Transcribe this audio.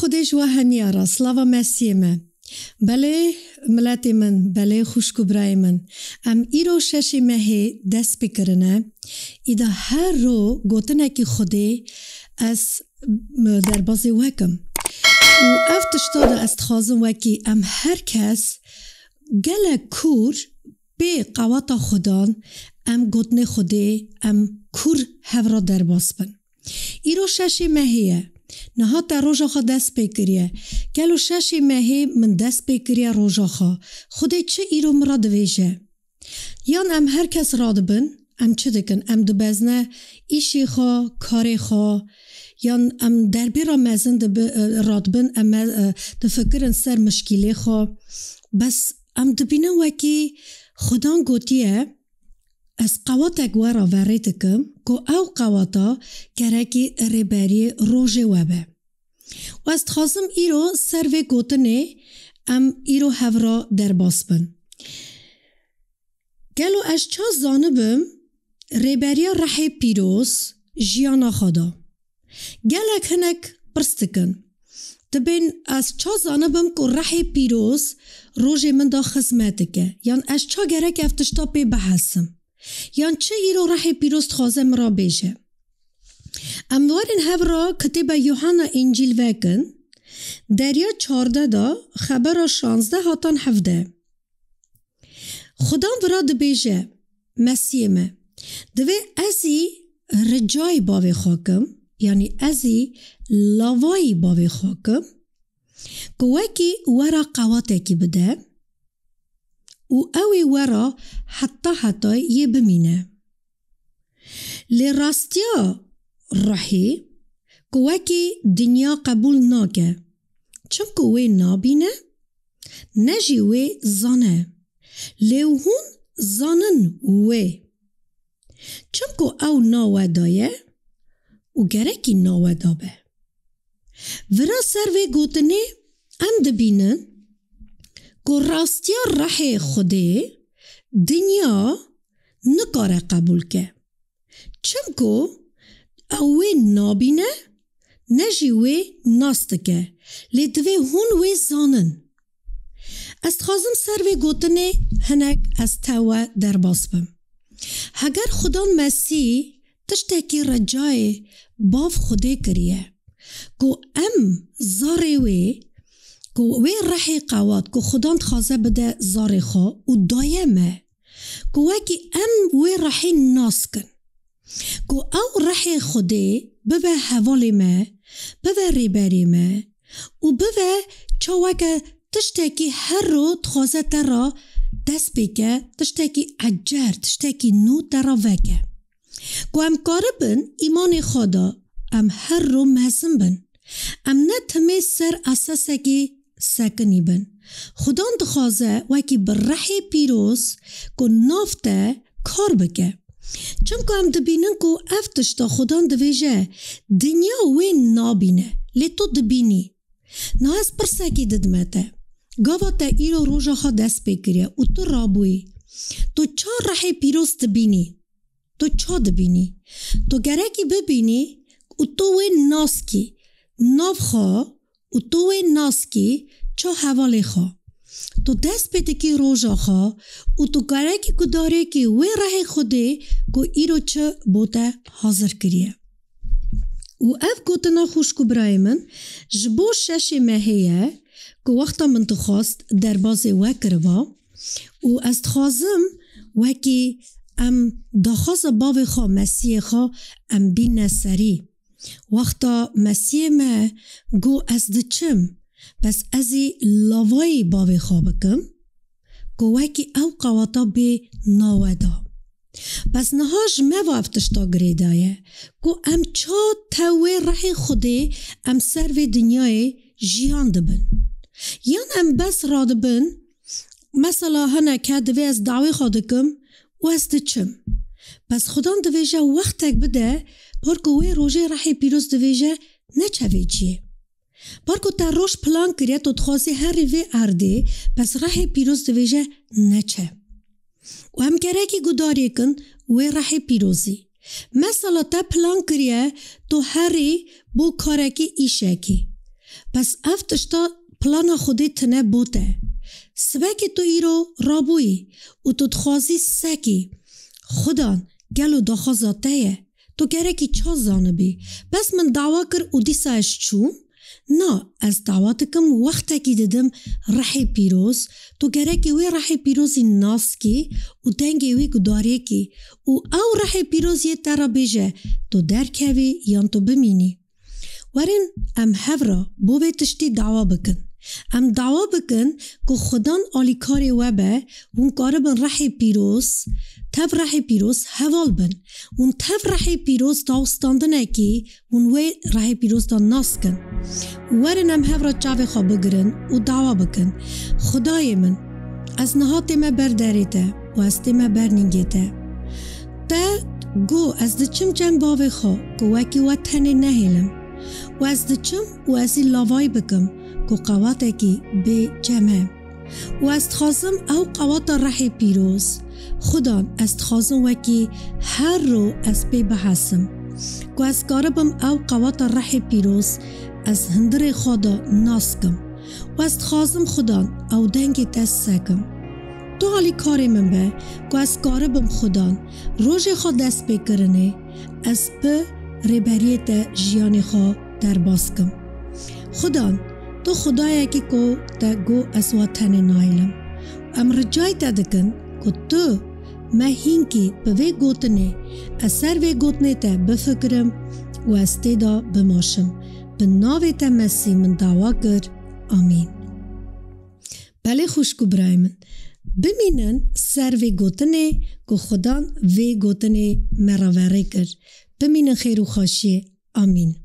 خودش و همیارا سلاوا مسیح من بله ملت من بله خوشکو برای من ام ایرو ششی مهی دست بکرنه ایده هر رو گوتنه که خوده از در بازی وکم و افتشتاده است خازم وکی ام هر کس گله کور به قواتا خودان ام گوتنه خوده ام کور هفرا در باز بن ایرو ششی مهیه نها تا روژا خوا دست بکریه گلو ششی مهی من دست بکریه روژا خوا خوده چه ایرو مراد ویجه یان ام هر کس راد بن ام چه دکن ام دو بزنه ایشی خوا کاری خوا یان ام دربی را مزن راد بن ام دفکرن سر مشکلی خوا بس ام دبینن وکی خودان گوتیه از قواتک ورا وریتکم که او قواتا گرکی ریبری روژه وبه و از خازم ایرو سروی گوتنه ام ایرو هفرا در باس بن گلو از چا زانبم ریبری رحی پیروز جیانا خدا گلک هنک پرستکن دبین از چا زانبم که رحی پیروز روژه من دا خزمتکه یان از چا گرک افتشتا پی بحثم یان چه ایرو رحی پیروز خوازم را بیشه اموارن هفرا کتب یوحنا انجیل وکن دریا 14 دا خبر 16 هاتان 17 خدام وراد بیشه مسیح ما دوی ازی رجای باوی خاکم یعنی ازی لاوای باوی خاکم که وکی ورا قواتکی بده و اوی ورا حتی یه بمینه لی راستیا رحی که وکی دنیا قبول ناکه چون که وی نابینه نجی وی زانه لی هون زانن وی چون که او ناودایه و گرکی ناودابه ورا سر وی گوتنه ام دبینن که راستیا رحی خوده دنیا نکاره قبول که چمکو اوه نابینه نجیوه ناست که لیدوه هون وی زانن است خازم سر وی گوتنه هنک از تاوه در باس بم هگر خدا مسیح تشتکی رجای باف خوده کریه که ام زاره وی که وی رحی قوات که خدا تخوازه بده زاره خواه و دایمه که وکی ام وی رحی ناس کن که او رحی خوده ببه حوالی ما ببه ریبری ما و ببه چاوکه تشتکی هر رو تخوازه ترا دست بکه تشتکی عجر تشتکی نو ترا وکه که ام کاربن ایمان خدا ام هر رو محزم بن ام نه تمه سر اساسکی سکنی بن خدا دخوازه وکی برحی پیروز که نافته کار بکه چون که هم دبینن که افتشتا خدا دویجه دنیا وی نابینه لی تو دبینی نه از پرسکی ددمته گاوا تا ایرو روژا خواه دست بکریه و تو رابوی تو چا رحی پیروز دبینی تو چا دبینی تو گرکی ببینی و تو وی ناس کی ناف خواه و تو وی ناس کی چا حوالی خواه تو دست پیده که روژا خواه و تو گره که کداره که وی راه خوده که ایرو چه بوده حاضر کریه و اف گوتنا خوشکو برای من جبو شش مهیه که وقتا من تخواست در بازی وکر با و از تخوازم وکی ام داخواز باوی خواه مسیح خواه ام بین سری وقتا مسیح ما گو از دچم بس ازی لاوای باوی خوابکم که وکی او قواتا به ناودا بس نهاش ما افتشتا گریدایه که ام چا تاوی رحی خوده ام سر و دنیای جیان دبن یان ام بس راد بن مثلا هنه که دوی از دعوی خودکم و از دچم بس خدا دویجه وقتک بده پارکو وی روژه رحی پیروز دویجه نچوی چیه بارکو تا روش پلان کریه تو تخوازی هر ریوی ارده پس رحی پیروز دویجه نچه و هم گرکی گداری کن وی رحی پیروزی مثلا تا پلان کریه تو هری بو کارکی ایشکی بس افتشتا پلانا خودی تنه بوته سبکی تو ایرو رابوی و تو تخوازی سکی خودان گلو دخوازاته تو گره کی چا زانه بی بس من دعوا کر و دیساش چون نا از دعواتکم وقتا کی دیدم رحی پیروز تو گره کی وی رحی پیروزی ناس کی و دنگی وی گداری کی و او رحی پیروزی ترا بیجه تو درکوی یان تو بمینی ورن ام هفرا بو به تشتی دعوا بکن ام دعوا بکن که خودان آلیکاری وبه ون کاربن رحی پیروز تف رحی پیروز حوال بن ون تف رحی پیروز داوستاندنه کی ون وی رحی پیروز دا ناس کن ورن ام هفرا چاوی خواه بگرن و دعوا بکن خدای من از نهات ما برداریته و از ما برنینگیته تا گو از دچم جن باوی خواه که وکی وطنی نهیلم و از دچم و ازی لاوای بکم که قواته کی به جمع و از تخازم او قوات رحی پیروز خدا از تخازم وکی هر رو از پی بحثم که از کاربم او قوات رحی پیروز از هندر خدا ناسکم و از تخازم خدا او دنگی دست سکم تو حالی کاری من به که از کاربم خدا روژ خود دست بکرنه از به ریبریت جیانی خود در باز کم خدا تو خدایی که کو تا گو از وطن نایلم ام رجای تا دکن که تو مهینکی به وی گوتنه اثر وی گوتنه تا بفکرم و از تیدا بماشم به ناوی تا مسیح من دعوا کر آمین بله خوشکو برای من بمینن سر وی گوتنه که خدا وی گوتنه مراوره کر بمینن خیر و خوشی آمین